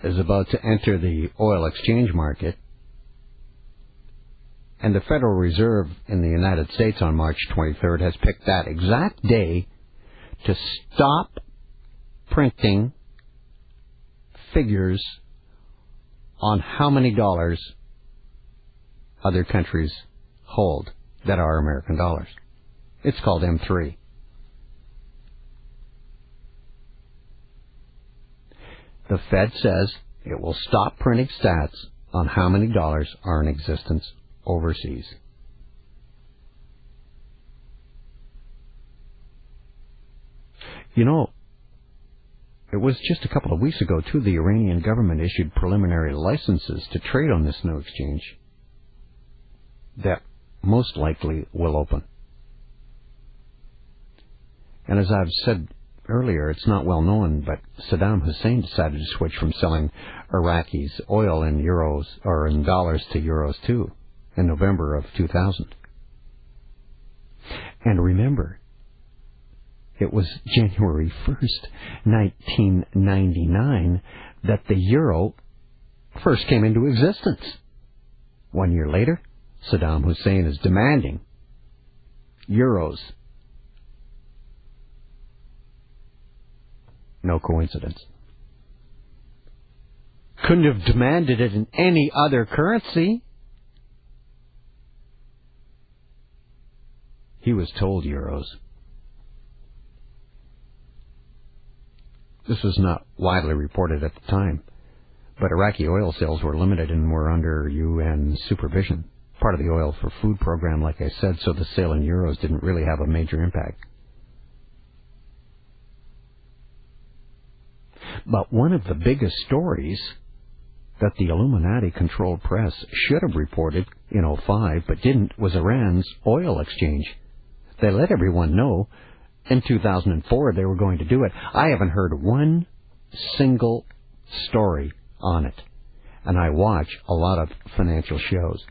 is about to enter the oil exchange market, and the Federal Reserve in the United States on March 23rd has picked that exact day to stop printing figures on how many dollars other countries hold that are American dollars. It's called M3. The Fed says it will stop printing stats on how many dollars are in existence overseas. You know, it was just a couple of weeks ago, too, the Iranian government issued preliminary licenses to trade on this new exchange that most likely will open. And as I've said earlier, it's not well known, but Saddam Hussein decided to switch from selling Iraqis oil in euros or in dollars to euros too in November of 2000. And remember, it was January 1st, 1999, that the euro first came into existence. 1 year later, Saddam Hussein is demanding euros. No coincidence. Couldn't have demanded it in any other currency. He was told euros. This was not widely reported at the time, but Iraqi oil sales were limited and were under UN supervision. Part of the oil for food program, like I said, so the sale in euros didn't really have a major impact. But one of the biggest stories that the Illuminati-controlled press should have reported in 2005, but didn't, was Iran's oil exchange. They let everyone know in 2004 they were going to do it. I haven't heard one single story on it, and I watch a lot of financial shows.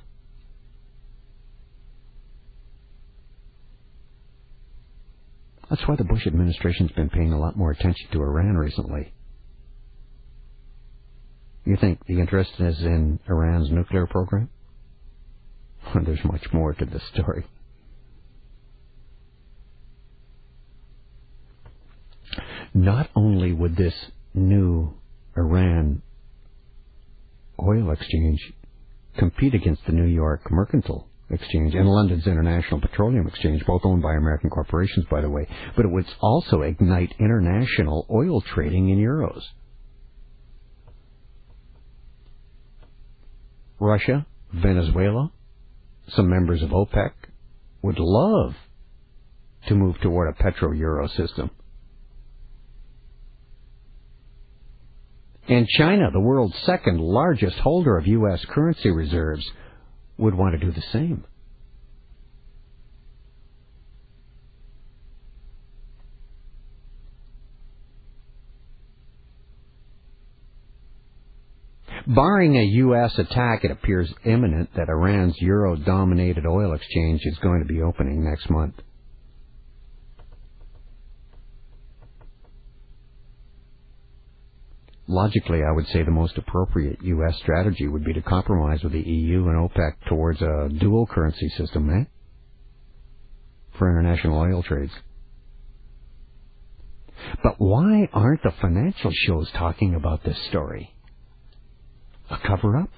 That's why the Bush administration's been paying a lot more attention to Iran recently. You think the interest is in Iran's nuclear program? There's much more to this story. Not only would this new Iran oil exchange compete against the New York Mercantile Exchange and London's International Petroleum Exchange, both owned by American corporations, by the way, but it would also ignite international oil trading in euros. Russia, Venezuela, some members of OPEC would love to move toward a petro-euro system. And China, the world's second largest holder of U.S. currency reserves, would want to do the same. Barring a U.S. attack, it appears imminent that Iran's euro-dominated oil exchange is going to be opening next month. Logically, I would say the most appropriate U.S. strategy would be to compromise with the EU and OPEC towards a dual currency system, for international oil trades. But why aren't the financial shows talking about this story? A cover-up?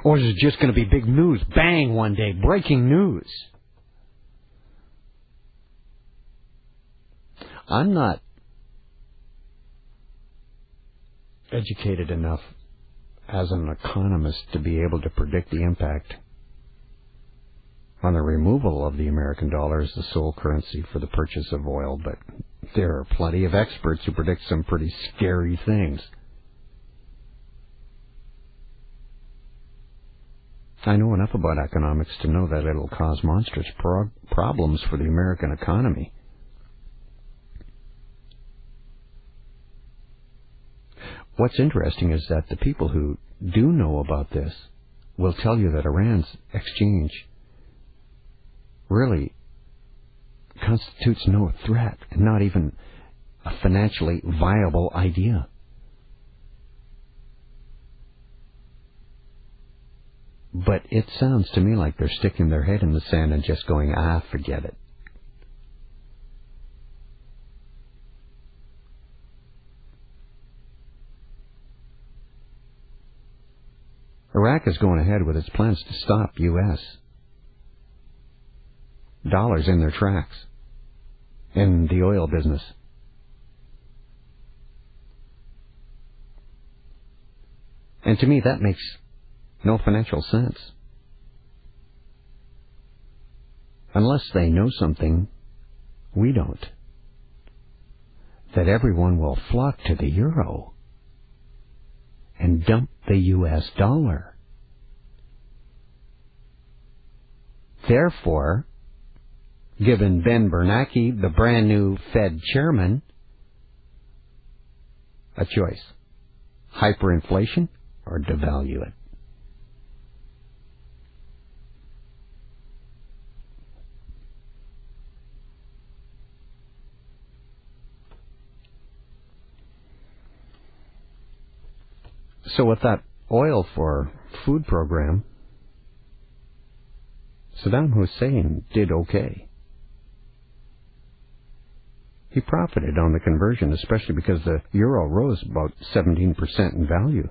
Or is it just going to be big news? Bang, one day, breaking news. I'm not educated enough as an economist to be able to predict the impact on the removal of the American dollar as the sole currency for the purchase of oil, but there are plenty of experts who predict some pretty scary things. I know enough about economics to know that it'll cause monstrous problems for the American economy. What's interesting is that the people who do know about this will tell you that Iran's exchange really constitutes no threat, and not even a financially viable idea. But it sounds to me like they're sticking their head in the sand and just going, forget it. Iraq is going ahead with its plans to stop U.S. dollars in their tracks in the oil business. And to me, that makes no financial sense. Unless they know something we don't. That everyone will flock to the euro and dump the U.S. dollar. Therefore, given Ben Bernanke, the brand new Fed chairman, a choice. Hyperinflation or devalue it. So with that oil for food program, Saddam Hussein did okay. He profited on the conversion, especially because the euro rose about 17% in value.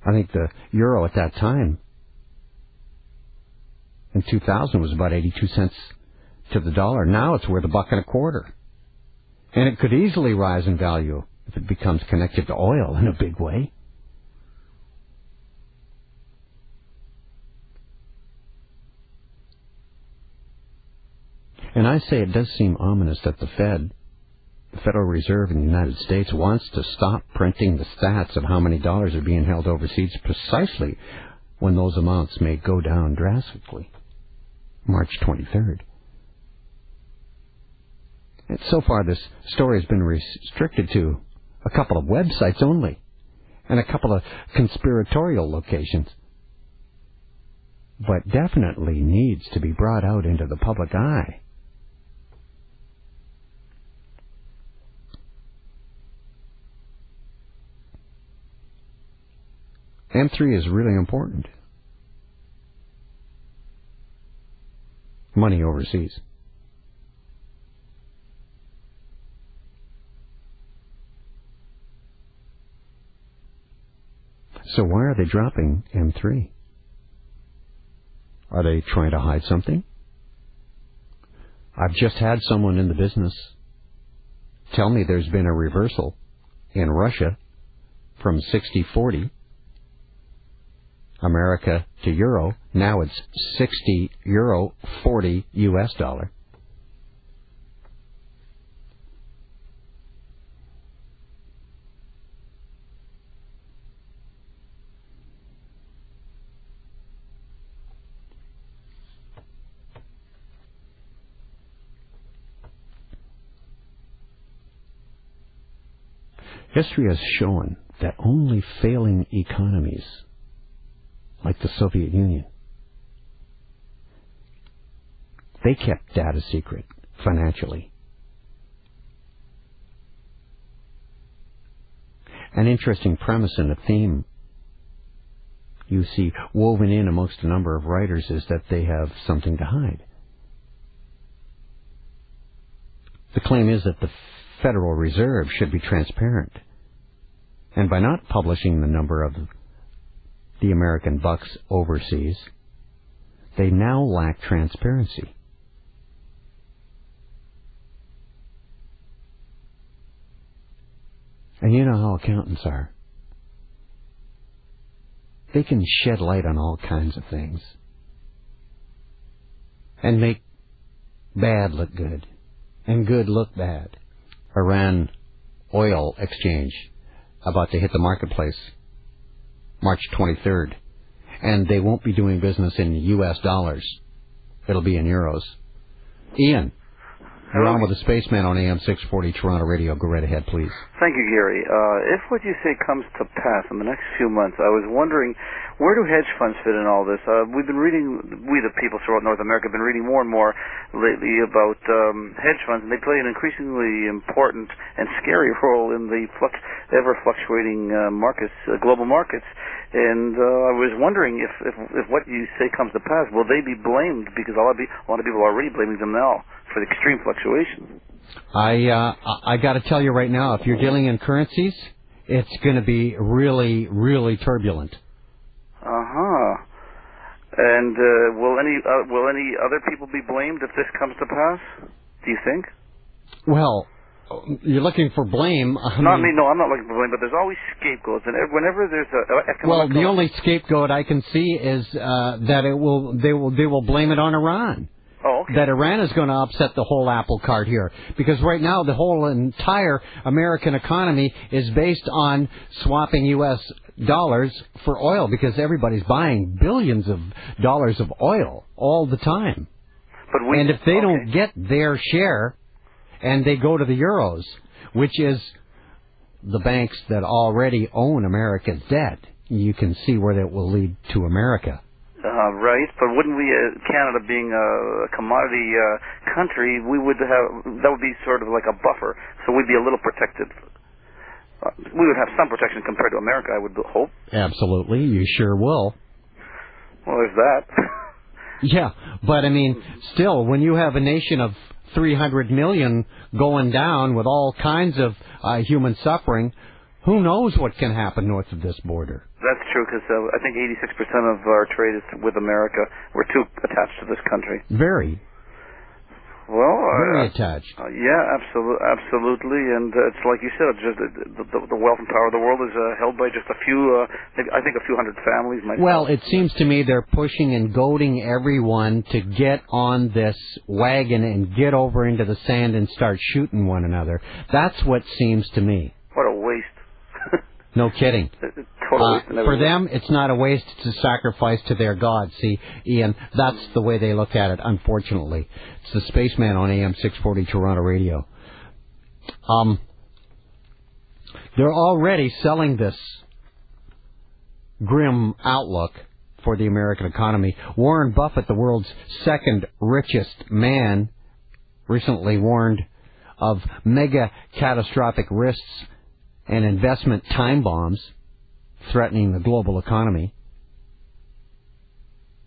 I think the euro at that time, in 2000, was about 82 cents to the dollar. Now it's worth $1.25. And it could easily rise in value if it becomes connected to oil in a big way. And I say it does seem ominous that the Federal Reserve in the United States, wants to stop printing the stats of how many dollars are being held overseas precisely when those amounts may go down drastically. March 23rd. And so far this story has been restricted to a couple of websites only, and a couple of conspiratorial locations, but definitely needs to be brought out into the public eye. M3 is really important. Money overseas. So why are they dropping M3? Are they trying to hide something? I've just had someone in the business tell me there's been a reversal in Russia from 60-40, America to euro. Now it's 60 euro, 40 US dollar. History has shown that only failing economies, like the Soviet Union, they kept data secret financially. An interesting premise and a theme you see woven in amongst a number of writers is that they have something to hide. The claim is that the Federal Reserve should be transparent, and by not publishing the number of the American bucks overseas, they now lack transparency. And you know how accountants are. They can shed light on all kinds of things and make bad look good and good look bad. Iran oil exchange about to hit the marketplace March 23rd, and they won't be doing business in U.S. dollars. It'll be in euros. Ian. You're on with the Spaceman on AM 640 Toronto Radio. Go right ahead, please. Thank you, Gary. If what you say comes to pass in the next few months, I was wondering, where do hedge funds fit in all this? We've been reading, we the people throughout North America have been reading more and more lately about hedge funds, and they play an increasingly important and scary role in the ever-fluctuating markets, global markets. And I was wondering if what you say comes to pass, will they be blamed? Because a lot of people are already blaming them now for the extreme fluctuation. I got to tell you right now, if you're dealing in currencies, it's going to be really, really turbulent. And will any other people be blamed if this comes to pass? Do you think? Well, you're looking for blame. Not me. No, I'm not looking for blame. But there's always scapegoats, and whenever there's a economic. Well, the only scapegoat I can see is that they will blame it on Iran. Oh, okay. That Iran is going to upset the whole apple cart here. Because right now the whole entire American economy is based on swapping U.S. dollars for oil, because everybody's buying billions of dollars of oil all the time. And if they don't get their share and they go to the euros, which is the banks that already own America's debt, you can see where that will lead to America. Right, but wouldn't we, Canada being a commodity country, that would be sort of like a buffer, so we'd be a little protected. We would have some protection compared to America, I would hope. Absolutely, you sure will. Well, there's that. Yeah, but I mean, still, when you have a nation of 300 million going down with all kinds of human suffering, who knows what can happen north of this border? That's true, because I think 86% of our trade is with America. We're too attached to this country. Very. Well, very attached. Yeah, absolutely. And it's like you said, just the wealth and power of the world is held by just a few, I think a few hundred families. Well, it seems to me they're pushing and goading everyone to get on this wagon and get over into the sand and start shooting one another. That's what seems to me. What a waste. No kidding. For waste. them, it's not a waste, it's a sacrifice to their God. See, Ian, that's the way they look at it, unfortunately. It's the Spaceman on AM 640 Toronto Radio. They're already selling this grim outlook for the American economy. Warren Buffett, the world's second richest man, recently warned of mega catastrophic risks and investment time bombs threatening the global economy.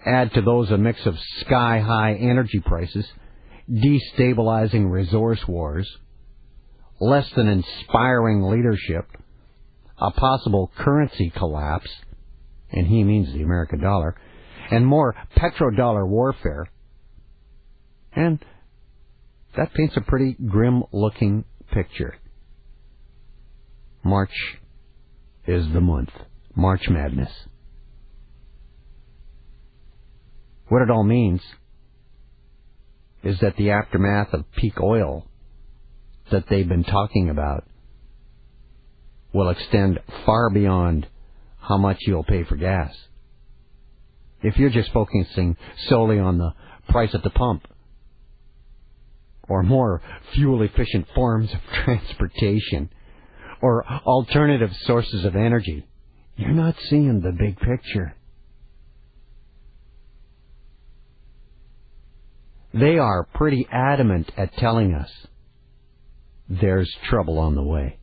Add to those a mix of sky-high energy prices, destabilizing resource wars, less than inspiring leadership, a possible currency collapse, and he means the American dollar, and more petrodollar warfare. And that paints a pretty grim-looking picture. March is the month. March Madness. What it all means is that the aftermath of peak oil that they've been talking about will extend far beyond how much you'll pay for gas. If you're just focusing solely on the price at the pump or more fuel-efficient forms of transportation or alternative sources of energy, you're not seeing the big picture. They are pretty adamant at telling us there's trouble on the way.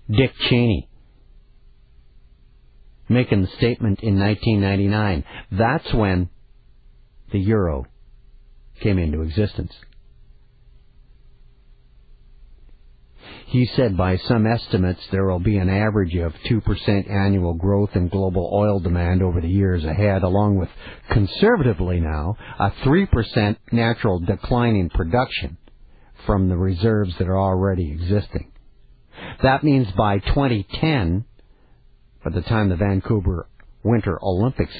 Dick Cheney making the statement in 1999. That's when the euro came into existence. He said by some estimates there will be an average of 2% annual growth in global oil demand over the years ahead, along with, conservatively now, a 3% natural decline in production from the reserves that are already existing. That means by 2010, by the time the Vancouver Winter Olympics